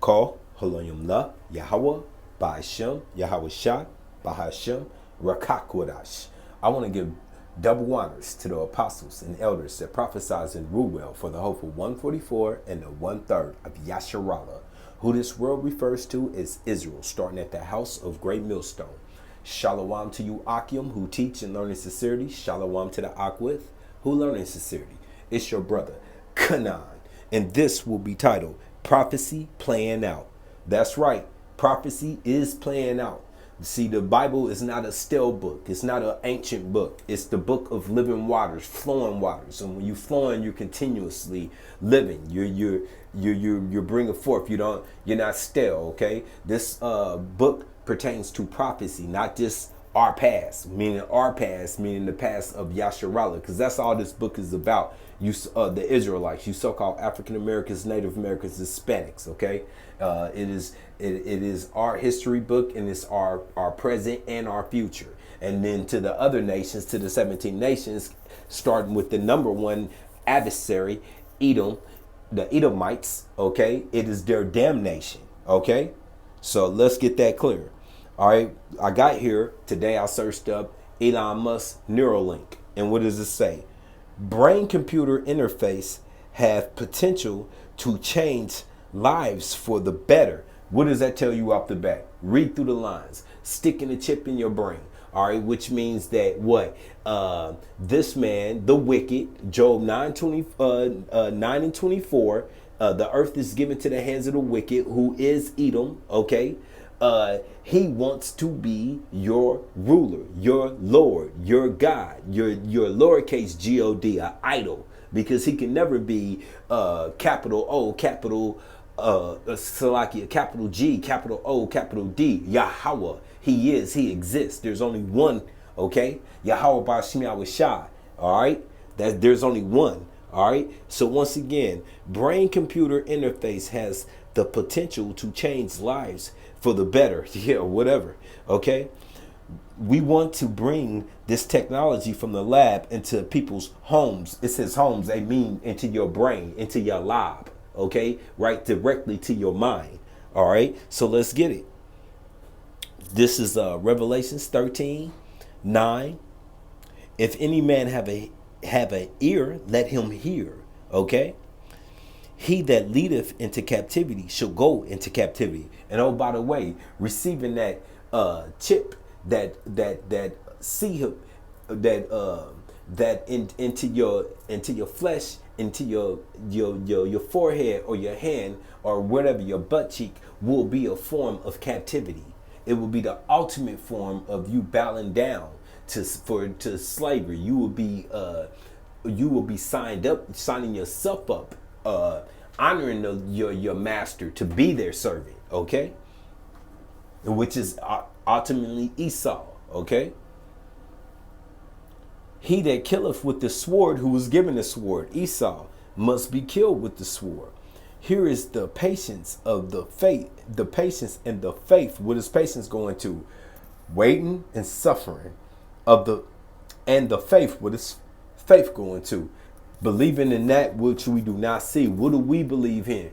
Call Halayim La Yahweh Ba'ashem Yahweh Shah Bahashem Rakakwadash. I want to give double honors to the apostles and elders that prophesied in Ruel for the hopeful 144 and the 1/3 of Yasharallah, who this world refers to as Israel, starting at the house of Great Millstone. Shalom to you, Akim, who teach and learn in sincerity. Shalom to the Akwith, who learn in sincerity. It's your brother, Kanan, and this will be titled Prophecy Playing Out. That's right, prophecy is playing out. See, the Bible is not a stale book. It's not an ancient book. It's the book of living waters, flowing waters. And when you're flowing, you're continuously living. You're bringing forth. You're not stale. Okay. This book pertains to prophecy, not just our past, meaning the past of Yasharallah, because that's all this book is about. You, the Israelites, you so-called African Americans, Native Americans, Hispanics. Okay, it is our history book, and it's our present and our future. And then to the other nations, to the 17 nations, starting with the number one adversary, Edom, the Edomites. Okay, it is their damnation. Okay, so let's get that clear. All right, I got here today. I searched up Elon Musk Neuralink, and what does it say? Brain-computer interface have potential to change lives for the better. What does that tell you off the bat? Read through the lines. Sticking a chip in your brain. All right, which means that what? This man, the wicked, Job 9 and 24, the earth is given to the hands of the wicked, who is Edom, okay? He wants to be your ruler, your Lord, your God, your lowercase God, an idol, because he can never be capital O, capital Salakia, capital G, capital O, capital D, Yahweh. He exists. There's only one, okay? Yahweh Ba'ashem Yahweh Shah, all right? There's only one, all right? So once again, brain-computer interface has the potential to change lives for the better, yeah, whatever, okay? We want to bring this technology from the lab into people's homes. It says homes, they mean into your brain, into your lab, okay? Right directly to your mind, all right? So let's get it. This is Revelations 13:9. If any man have an ear, let him hear, okay? He that leadeth into captivity shall go into captivity. And oh, by the way, receiving that chip that into your flesh, into your forehead or your hand or whatever, your butt cheek, will be a form of captivity. It will be the ultimate form of you bowing down to slavery. You will be signing yourself up, honoring your master to be their servant, okay? Which is ultimately Esau, okay? He that killeth with the sword, who was given the sword, Esau, must be killed with the sword. Here is the patience of the faith, the patience and the faith. What is patience going to? Waiting and suffering and the faith. What is faith going to? Believing in that which we do not see. What do we believe in?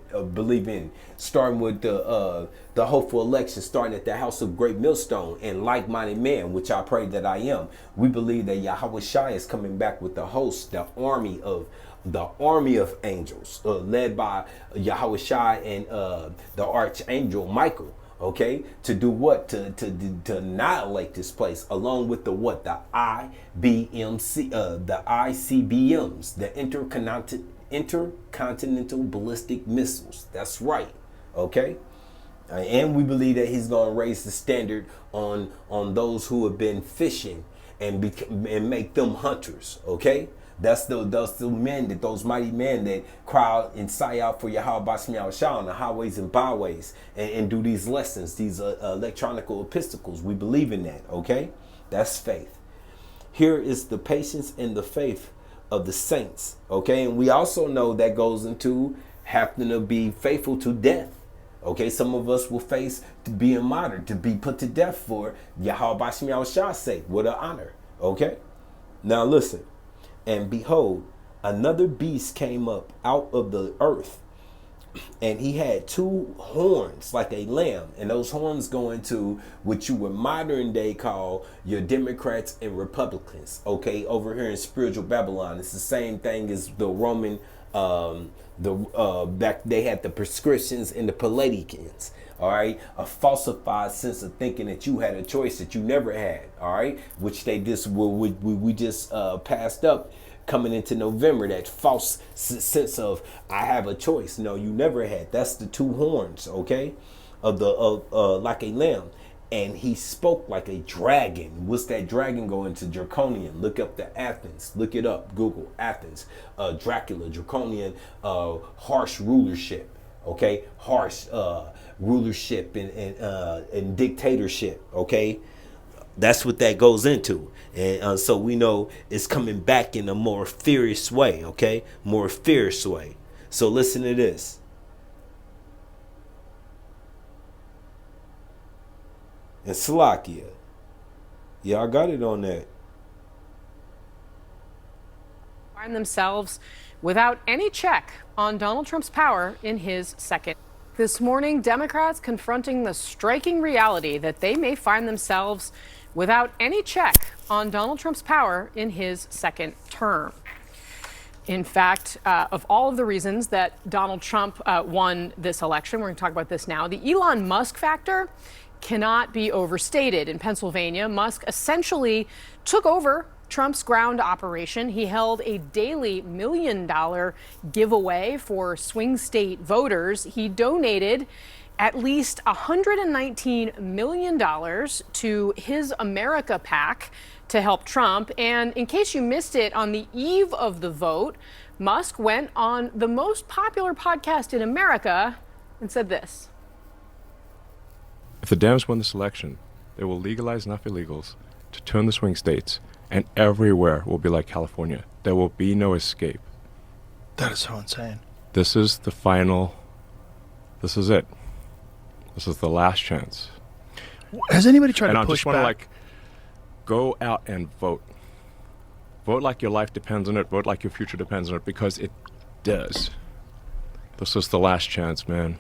Starting with the hopeful election, starting at the house of Great Millstone and like-minded man, which I pray that I am. We believe that Yahweh Shai is coming back with the host, the army of angels, led by Yahweh Shai and the archangel Michael. Okay, to do what? To annihilate this place, along with the ICBMs, the intercontinental ballistic missiles. That's right. Okay, and we believe that he's going to raise the standard on those who have been fishing and make them hunters. Okay. That's those mighty men that cry out and sigh out for Yahweh Ba'ashem Yahweh Shah on the highways and byways and do these lessons, these electronical epistles. We believe in that, okay? That's faith. Here is the patience and the faith of the saints, okay? And we also know that goes into having to be faithful to death, okay? Some of us will face being martyred, to be put to death for Yahweh Ba'ashem Yahweh Shah's sake. What an honor, okay? Now listen. And behold, another beast came up out of the earth, and he had two horns like a lamb, and those horns go into what you would modern day call your Democrats and Republicans. Okay, over here in spiritual Babylon, it's the same thing as the Roman. Back they had the prescriptions and the Palladians. All right, a falsified sense of thinking that you had a choice that you never had. All right, which they just we just passed up coming into November. That false sense of I have a choice. No, you never had. That's the two horns. Okay, of the like a lamb. And he spoke like a dragon. What's that dragon going to? Draconian. Look up the Athens. Look it up. Google Athens. Dracula. Draconian. Harsh rulership. Okay, harsh rulership and dictatorship. Okay, that's what that goes into. And so we know it's coming back in a more fierce way. Okay, more fierce way. So listen to this. And Slovakia. Y'all got it on that. Find themselves without any check on Donald Trump's power in his second. This morning, Democrats confronting the striking reality that they may find themselves without any check on Donald Trump's power in his second term. In fact, of all of the reasons that Donald Trump won this election, we're going to talk about this now, the Elon Musk factor cannot be overstated. In Pennsylvania, Musk essentially took over Trump's ground operation. He held a daily $1 million giveaway for swing state voters. He donated at least $119 million to His America PAC to help Trump. And in case you missed it, on the eve of the vote, Musk went on the most popular podcast in America and said this. If the Dems win this election, they will legalize enough illegals to turn the swing states, and everywhere will be like California. There will be no escape. That is so insane. This is the final. This is it. This is the last chance. Has anybody tried and to push back? And I just want back? to go out and vote. Vote like your life depends on it. Vote like your future depends on it, because it does. This is the last chance, man.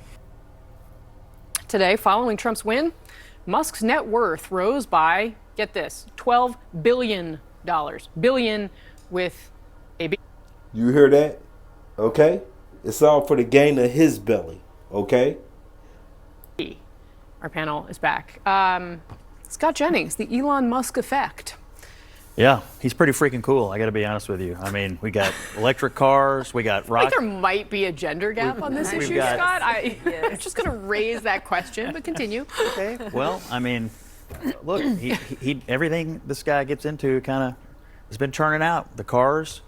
Today, following Trump's win, Musk's net worth rose by, get this, $12 billion. Billion with a B. You hear that? Okay? It's all for the gain of his belly. Okay? Our panel is back. Scott Jennings, the Elon Musk effect. Yeah, he's pretty freaking cool. I got to be honest with you. I mean, we got electric cars, we got I think there might be a gender gap on this issue, got, Scott. I'm just going to raise that question, but continue. Okay. Well, I mean, look, he everything this guy gets into kind of has been churning out. The cars,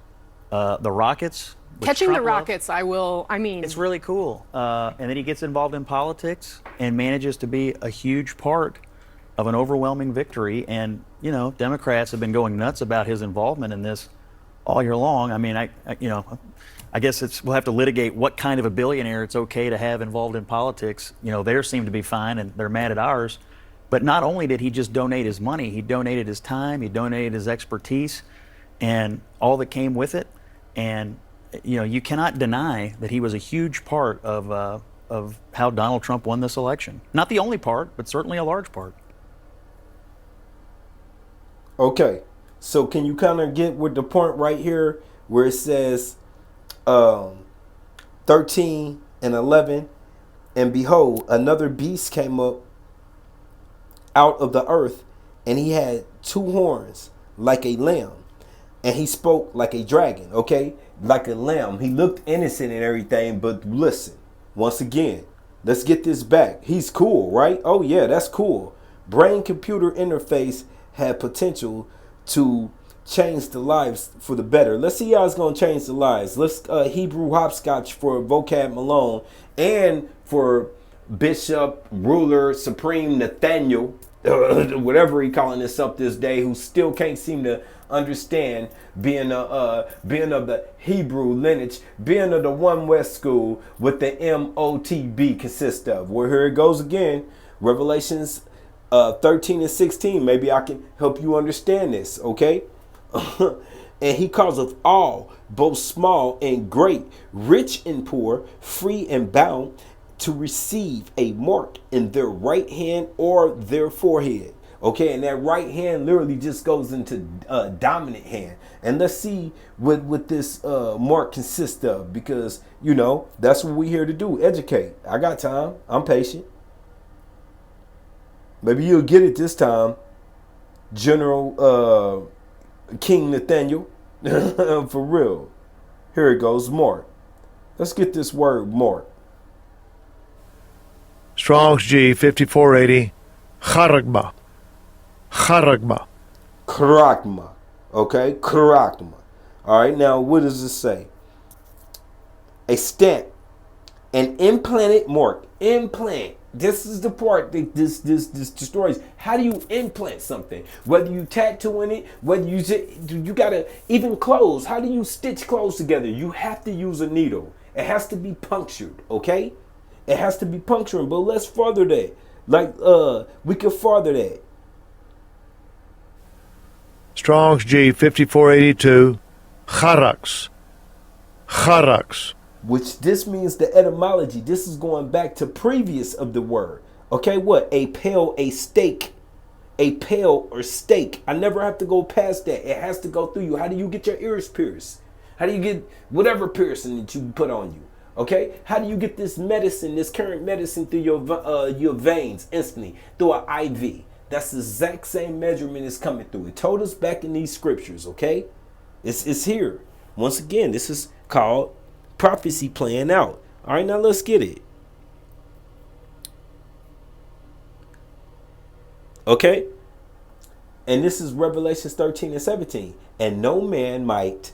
the rockets. Catching Trump the rockets, it's really cool. And then he gets involved in politics and manages to be a huge part of an overwhelming victory. And, you know, Democrats have been going nuts about his involvement in this all year long. I mean, I guess we'll have to litigate what kind of a billionaire it's okay to have involved in politics. You know, theirs seem to be fine and they're mad at ours. But not only did he just donate his money, he donated his time, he donated his expertise and all that came with it. And, you know, you cannot deny that he was a huge part of how Donald Trump won this election. Not the only part, but certainly a large part. Okay, so can you kind of get with the point right here where it says 13 and 11, and behold, another beast came up out of the earth, and he had two horns like a lamb, and he spoke like a dragon, okay, like a lamb. He looked innocent and everything, but listen, once again, let's get this back. He's cool, right? Oh yeah, that's cool. Brain-computer interface had potential to change the lives for the better. Let's see how it's going to change the lives. Let's Hebrew hopscotch for Vocab Malone and for Bishop, Ruler, Supreme Nathaniel, whatever he calling himself this day, who still can't seem to understand being of the Hebrew lineage, being of the One West school, with the MOTB consists of. Well, here it goes again. Revelations 13 and 16. Maybe I can help you understand this, okay? And he causeth all, both small and great, rich and poor, free and bound, to receive a mark in their right hand or their forehead. Okay, and that right hand literally just goes into dominant hand. And let's see what this mark consists of, because, you know, that's what we're here to do, educate. I got time. I'm patient. Maybe you'll get it this time, General King Nathaniel. For real. Here it goes, mark. Let's get this word mark. Strong's G 5480, Charagma. Charagma. Karakma. Okay, karakma. All right, now what does it say? A stamp, an implanted mark. Implant. This is the part that this destroys. How do you implant something? Whether you tattooing it, whether you gotta, even clothes. How do you stitch clothes together? You have to use a needle. It has to be punctured. Okay, it has to be puncturing. But let's further that. Like we could further that. Strong's G 5482, Charax. Charax. Which this means the etymology. This is going back to previous of the word. Okay, what? A pail, a stake. A pail or stake. I never have to go past that. It has to go through you. How do you get your ears pierced? How do you get whatever piercing that you put on you? Okay? How do you get this medicine, this current medicine through your veins instantly? Through an IV. That's the exact same measurement is coming through. It told us back in these scriptures, okay? It's here. Once again, this is called prophecy playing out. All right, now let's get it. Okay? And this is Revelations 13 and 17. And no man might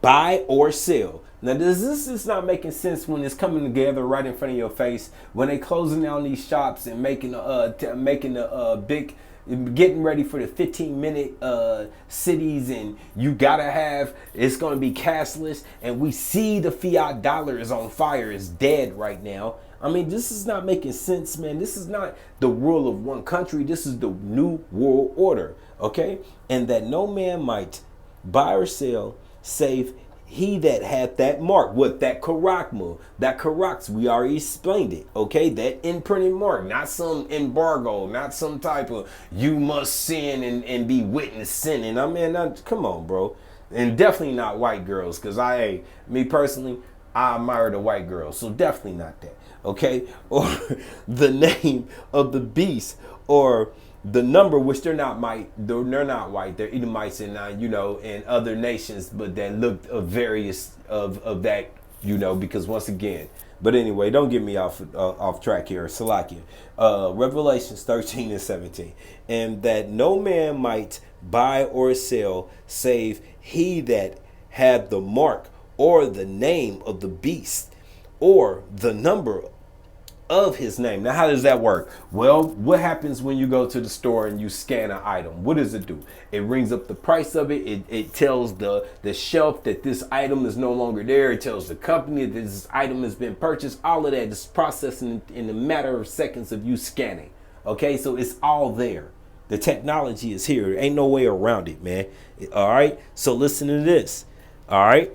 buy or sell. Now, this is not making sense when it's coming together right in front of your face. When they closing down these shops and making a big, getting ready for the 15-minute cities, and you gotta have, it's gonna be cashless, and we see the fiat dollar is on fire, is dead right now. I mean, this is not making sense, man. This is not the rule of one country. This is the new world order, okay? And that no man might buy or sell save he that hath that mark. What? That karakma. That karaks. We already explained it. Okay? That imprinted mark. Not some embargo. Not some type of you must sin and be witness sinning. I mean, come on, bro. And definitely not white girls. Because me personally, I admire the white girls. So definitely not that. Okay? Or the name of the beast. Or the number, which they're not white, they're Edomites and and other nations, but that looked of various of that, because once again, but anyway, don't get me off track here. Salakia, Revelations 13 and 17, and that no man might buy or sell save he that had the mark or the name of the beast or the number of his name. Now, how does that work? Well, what happens when you go to the store and you scan an item? What does it do? It rings up the price of it. It tells the shelf that this item is no longer there. It tells the company that this item has been purchased. All of that is processing in a matter of seconds of you scanning. Okay, so it's all there. The technology is here. There ain't no way around it, man. All right, so listen to this. All right.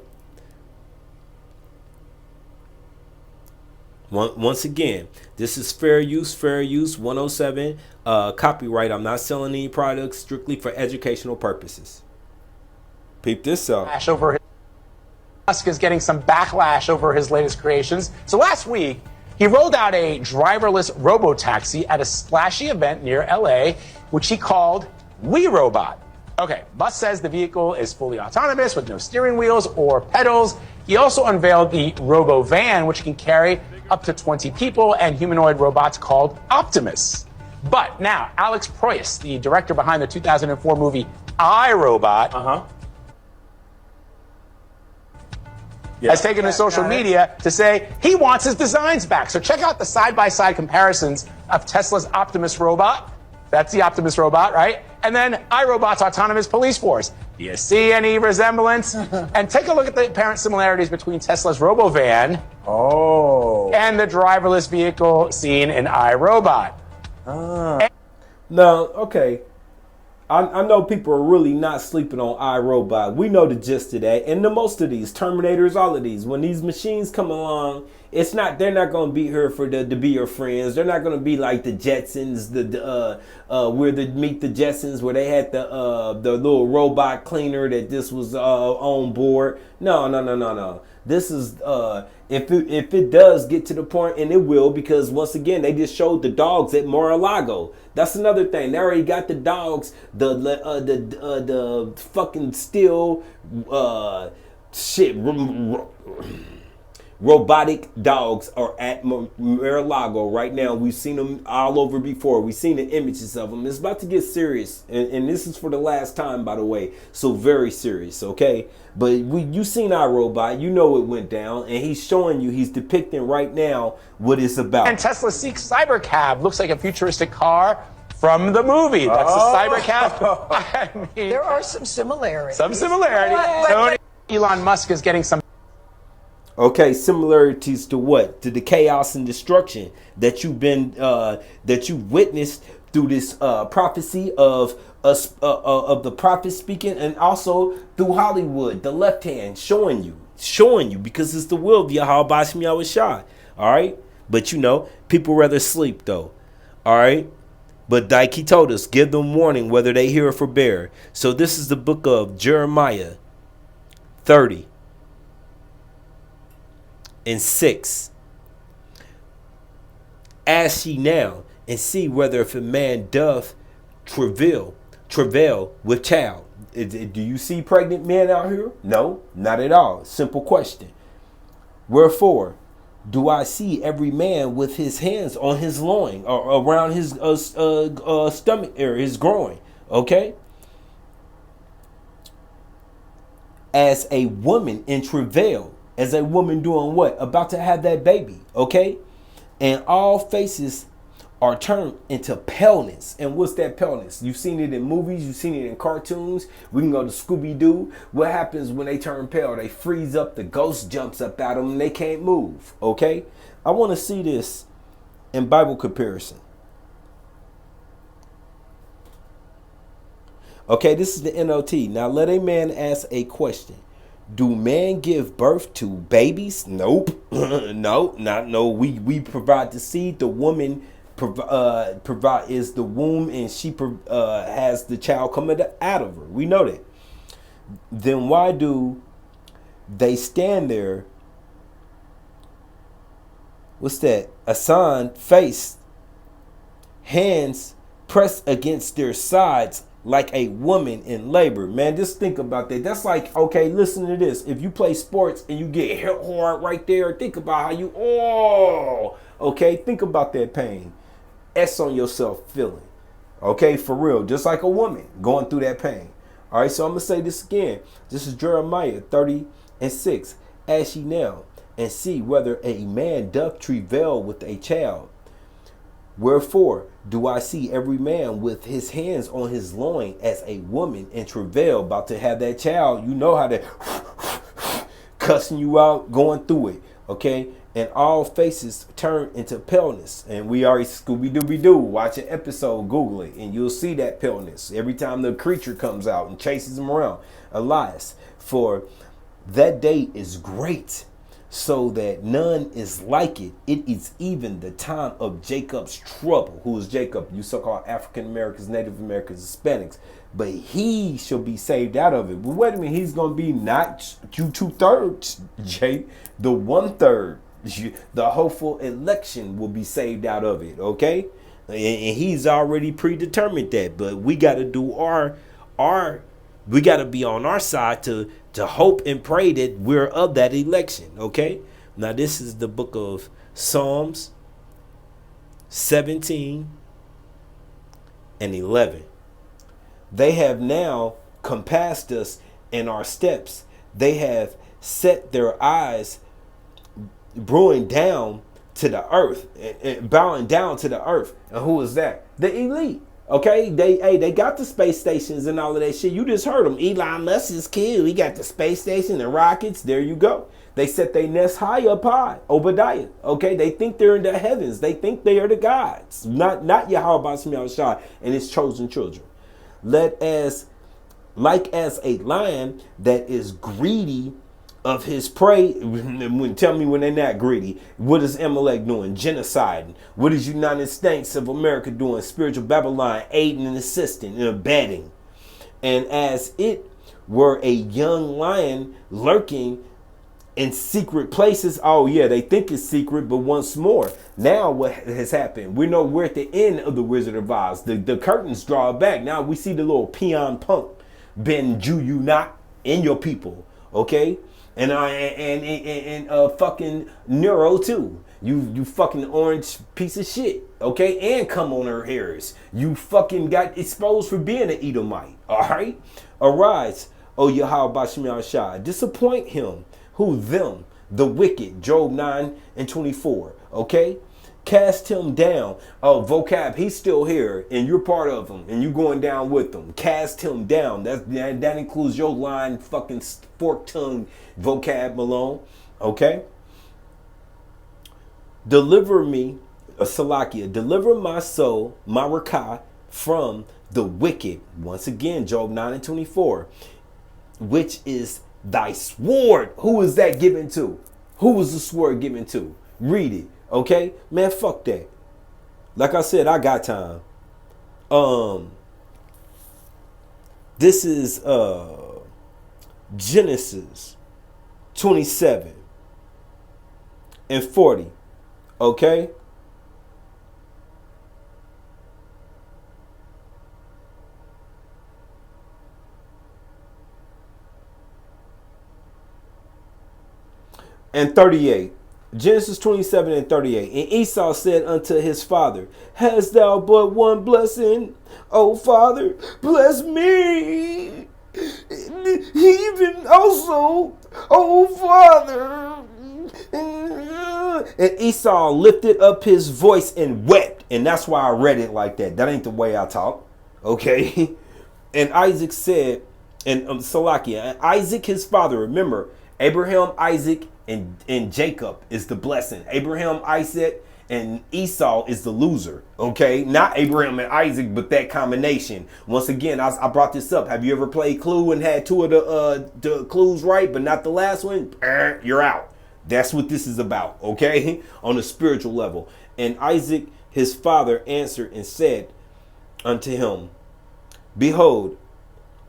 Once again, this is fair use 107. Copyright. I'm not selling any products, strictly for educational purposes. Peep this out. Musk is getting some backlash over his latest creations. So last week, he rolled out a driverless robo-taxi at a splashy event near LA, which he called We Robot. Okay, Musk says the vehicle is fully autonomous with no steering wheels or pedals. He also unveiled the Robo Van, which can carry up to 20 people and humanoid robots called Optimus. But now, Alex Proyas, the director behind the 2004 movie I, Robot, has taken to social media to say he wants his designs back. So check out the side-by-side comparisons of Tesla's Optimus robot. That's the Optimus robot, right? And then iRobot's autonomous police force. Do you see any resemblance? And take a look at the apparent similarities between Tesla's RoboVan and the driverless vehicle seen in iRobot. Now, okay. I know people are really not sleeping on iRobot. We know the gist of that. And the most of these, Terminators, all of these, when these machines come along, they're not going to be here to be your friends. They're not going to be like the Jetsons, meet the Jetsons where they had the little robot cleaner that this was on board. No. This is if it does get to the point, and it will, because once again they just showed the dogs at Mar-a-Lago. That's another thing. They already got the dogs, the fucking steel shit. Robotic dogs are at Mar-a-Lago right now. We've seen them all over before. We've seen the images of them. It's about to get serious, and this is for the last time, by the way. So very serious, okay? But you seen our robot, you know it went down, and he's showing you, he's depicting right now what it's about. And Tesla seeks Cybercab. Looks like a futuristic car from the movie. That's the Cybercab. I mean, there are some similarities. Tony, Elon Musk is getting some. Okay, similarities to what? To the chaos and destruction that you witnessed through this prophecy of the prophet speaking, and also through Hollywood, the left hand showing you, because it's the will of Yahweh Bashim Yahweh Shah. All right, but people rather sleep though. All right, but like he told us, give them warning whether they hear or forbear. So this is the book of Jeremiah 30. And 6. Ask ye now and see whether if a man doth travail with child. Do you see pregnant men out here? No, not at all. Simple question. Wherefore do I see every man with his hands on his loin or around his stomach area, his groin? Okay. As a woman in travail. As a woman doing what? About to have that baby, okay? And all faces are turned into paleness. And what's that paleness? You've seen it in movies. You've seen it in cartoons. We can go to Scooby-Doo. What happens when they turn pale? They freeze up. The ghost jumps up at them and they can't move, okay? I want to see this in Bible comparison. Okay, this is the NLT. Now let a man ask a question. Do men give birth to babies? Nope. No. We provide the seed. The woman provide is the womb, and she has the child coming out of her. We know that. Then why do they stand there? What's that? Asan face, hands pressed against their sides, like a woman in labor. Man, just think about that. That's like, okay, listen to this. If you play sports and you get hit hard right there, think about how okay, think about that pain. S on yourself feeling. Okay, for real. Just like a woman going through that pain. All right, so I'm going to say this again. This is Jeremiah 30 and 6. Ask ye now and see whether a man doth travail with a child. Wherefore do I see every man with his hands on his loin as a woman in travail, about to have that child? You know how to cussing you out, going through it, okay? And all faces turn into paleness. And we already Scooby-Dooby-Doo. Watch an episode, Google it, and you'll see that paleness every time the creature comes out and chases him around. Elias, for that day is great, so that none is like it. It is even the time of Jacob's trouble. Who is Jacob? You so-called African Americans, Native Americans, Hispanics. But he shall be saved out of it. But wait a minute, he's going to be not you 2/3, Jay, the 1/3. The hopeful election will be saved out of it, okay? And he's already predetermined that. But we got to do we got to be on our side to hope and pray that we're of that election, okay? Now, this is the book of Psalms 17 and 11. They have now compassed us in our steps. They have set their eyes brewing down to the earth, and bowing down to the earth. And who is that? The elite. Okay, they got the space stations and all of that shit. You just heard them. Elon Musk is killed. He got the space station and rockets. There you go. They set their nest high up high. Obadiah. Okay, they think they're in the heavens. They think they are the gods. Not Yahweh Bashim Shah and his chosen children. Like as a lion that is greedy of his prey. Tell me when they're not greedy. What is Amalek doing? Genociding. What is United States of America doing? Spiritual Babylon, aiding and assisting and abetting. And as it were a young lion lurking in secret places. Oh yeah, they think it's secret, but once more, now what has happened? We know we're at the end of the Wizard of Oz. The curtains draw back. Now we see the little peon punk Ben Jew not in your people, okay? And fucking Neuro too. You fucking orange piece of shit, okay? And come on her hairs. You fucking got exposed for being an Edomite, all right? Arise, O Yahweh Bashim Shai. Disappoint him. Who? Them. The wicked. Job 9:24, okay? Cast him down. Oh, vocab, he's still here, and you're part of him, and you're going down with him. Cast him down. That includes your line, fucking fork tongue vocab, Malone. Okay? Deliver me, Salakia, deliver my soul, my rakah, from the wicked. Once again, Job 9:24, which is thy sword. Who is that given to? Who was the sword given to? Read it. Okay, man, fuck that. Like I said, I got time. This is Genesis 27:40. Okay. And 38. Genesis 27:38. And Esau said unto his father, hast thou but one blessing? O father, bless me. Even also, O father. And Esau lifted up his voice and wept. And that's why I read it like that. That ain't the way I talk. Okay. And Isaac said, and Salakia, and Isaac his father, remember, Abraham, Isaac, and Jacob is the blessing. Abraham, Isaac, and Esau is the loser. Okay, not Abraham and Isaac, but that combination. Once again, I brought this up. Have you ever played Clue and had two of the clues right, but not the last one? You're out. That's what this is about. Okay, on a spiritual level. And Isaac, his father, answered and said unto him, behold,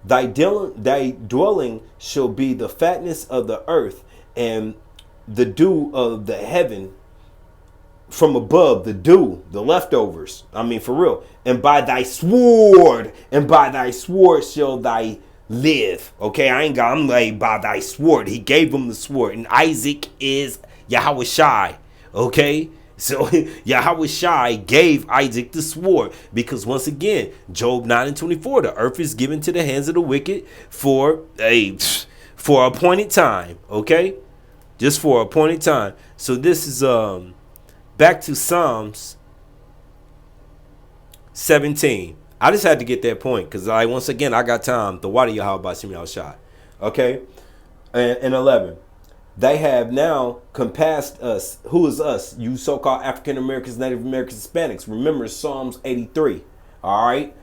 thy dwelling shall be the fatness of the earth, and the dew of the heaven from above, the dew, the leftovers. I mean, for real. And by thy sword shall thy live. Okay, I'm like, by thy sword. He gave him the sword. And Isaac is Yahweh Shai. Okay, so Yahweh Shai gave Isaac the sword because, once again, Job 9:24, the earth is given to the hands of the wicked for appointed time. Okay, just for appointed time. So this is back to Psalms 17. I just had to get that point because once again I got time. The water Yahweh Bashim Yahweh Shai. Okay, and 11. They have now compassed us. Who is us? You so-called African Americans, Native Americans, Hispanics. Remember Psalms 83. All right.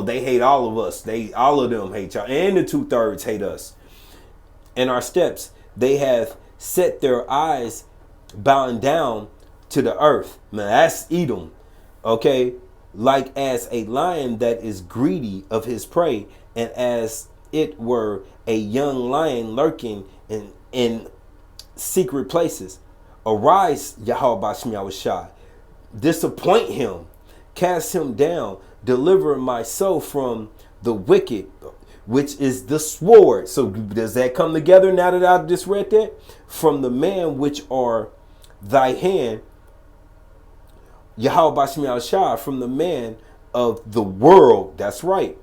They hate all of us. All of them hate y'all, and the 2/3 hate us. In our steps, they have set their eyes bowing down to the earth. Man, that's Edom. Okay, like as a lion that is greedy of his prey, and as it were a young lion lurking in secret places. Arise, Yahweh Bashim Yahweh Shai. Disappoint him. Cast him down. Deliver my soul from the wicked, which is the sword. So does that come together now that I just read that? From the man which are thy hand, Yahweh Bashim Yahweh Shai, from the man of the world. That's right.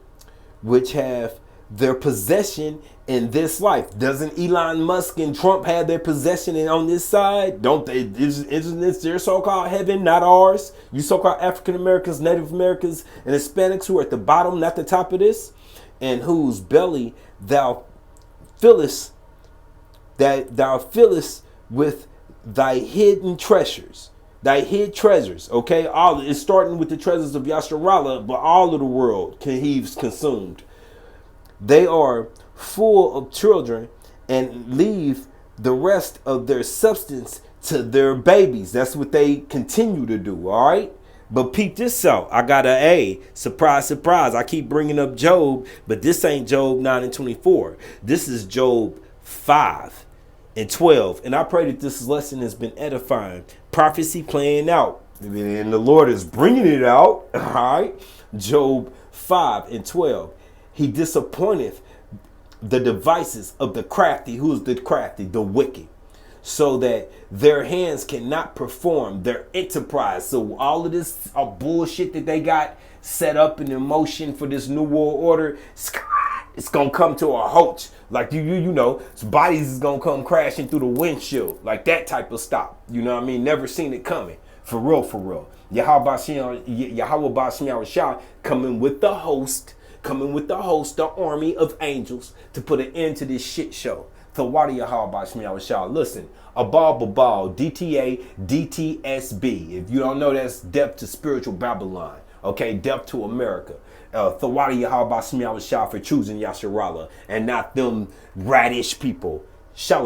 Which have their possession in this life. Doesn't Elon Musk and Trump have their possession on this side? Don't they? Isn't this their so-called heaven, not ours? You so-called African Americans, Native Americans, and Hispanics who are at the bottom, not the top of this, and whose belly thou fillest, that thou fillest with thy hidden treasures. thy hid treasures, okay? All it's starting with the treasures of Yasharallah, but all of the world he's consumed. They are full of children and leave the rest of their substance to their babies. That's what they continue to do, all right? But peep this out. I got an A. Surprise, surprise. I keep bringing up Job, but this ain't Job 9 and 24. This is Job 5 and 12. And I pray that this lesson has been edifying. Prophecy playing out. And the Lord is bringing it out, all right? Job 5 and 12. He disappointeth the devices of the crafty. Who's the crafty? The wicked. So that their hands cannot perform their enterprise. So all of this bullshit that they got set up and in motion for this new world order, it's gonna come to a halt. Like you know, bodies is gonna come crashing through the windshield. Like that type of stop. You know what I mean? Never seen it coming. For real, for real. Yahweh Bashim Shah coming with the host, the army of angels to put an end to this shit show. Thawadi Yahweh Bashim Shah. Listen, Abal, DTA, DTSB. If you don't know, that's Death to Spiritual Babylon. Okay, Death to America. Thawadi Yahweh Bashim Shah for choosing Yasharallah and not them radish people. Shalom.